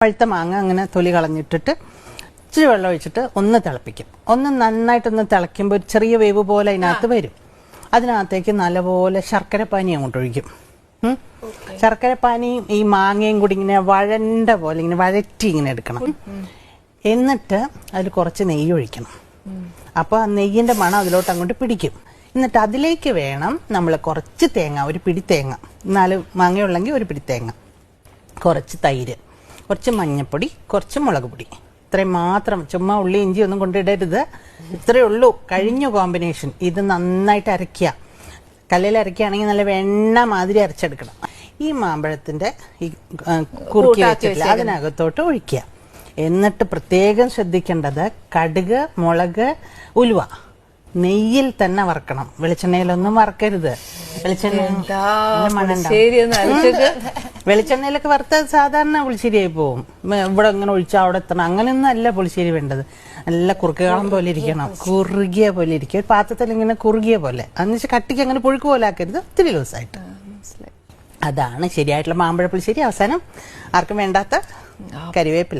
പഴുത്ത മാങ്ങ അങ്ങനെ തൊലി കളഞ്ഞിട്ടിട്ട് ഇച്ചിരി വെള്ളം ഒഴിച്ചിട്ട് ഒന്ന് തിളപ്പിക്കും. ഒന്ന് നന്നായിട്ടൊന്ന് തിളയ്ക്കുമ്പോൾ ഒരു ചെറിയ വേവ് പോലെ അതിനകത്ത് വരും. അതിനകത്തേക്ക് നല്ലപോലെ ശർക്കരപ്പാനി അങ്ങോട്ട് ഒഴിക്കും. ശർക്കരപ്പാനിയും ഈ മാങ്ങയും കൂടി ഇങ്ങനെ വഴണ്ട പോലെ ഇങ്ങനെ വഴറ്റി ഇങ്ങനെ എടുക്കണം. എന്നിട്ട് അതിൽ കുറച്ച് നെയ്യ് ഒഴിക്കണം. അപ്പോൾ ആ നെയ്യിൻ്റെ മണം അതിലോട്ട് അങ്ങോട്ട് പിടിക്കും. എന്നിട്ട് അതിലേക്ക് വേണം നമ്മൾ കുറച്ച് തേങ്ങ, ഒരു പിടി തേങ്ങ, 4 മാങ്ങയുള്ളെങ്കിൽ ഒരു പിടി തേങ്ങ, കുറച്ച് തൈര്, കുറച്ച് മഞ്ഞൾപ്പൊടി, കുറച്ച് മുളക് പൊടി, ഇത്രയും മാത്രം. ചുമ്മാ ഉള്ളി ഇഞ്ചി ഒന്നും കൊണ്ടിടരുത്. ഇത്രയേ ഉള്ളൂ. കഴിഞ്ഞ കോമ്പിനേഷൻ. ഇത് നന്നായിട്ട് അരയ്ക്കുക. കല്ലിൽ അരയ്ക്കുകയാണെങ്കിൽ നല്ല വെണ്ണ മാതിരി അരച്ചെടുക്കണം. ഈ മാമ്പഴത്തിന്റെ ഈ കുറുക്കി വെച്ചിട്ടില്ല അതിനകത്തോട്ട് ഒഴിക്കുക. എന്നിട്ട് പ്രത്യേകം ശ്രദ്ധിക്കേണ്ടത് കടുക്, മുളക്, ഉലുവ നെയ്യിൽ തന്നെ വറക്കണം. വെളിച്ചെണ്ണയിലൊന്നും വറക്കരുത്. വെളിച്ചെണ്ണയിലൊക്കെ വറുത്ത സാധാരണ പുളിശ്ശേരിയായി പോവും. ഇവിടെ ഇങ്ങനെ ഒഴിച്ചാൽ അവിടെ എത്തണം. അങ്ങനെയൊന്നും അല്ല പുളിശ്ശേരി വേണ്ടത്. നല്ല കുറുക്കുകാളം പോലെ ഇരിക്കണം. കുറുകിയ പോലെ ഇരിക്കും. ഒരു പാത്രത്തിൽ ഇങ്ങനെ കുറുകിയ പോലെ. എന്നുവെച്ചാൽ കട്ടിക്ക് അങ്ങനെ പുഴുക്ക് പോലെ ആക്കരുത്. ഒത്തിരി ലൂസായിട്ട്. അതാണ് ശരിയായിട്ടുള്ള മാമ്പഴ പുളിശ്ശേരി. അവസാനം ആർക്കും വേണ്ടാത്ത കരിവേപ്പില.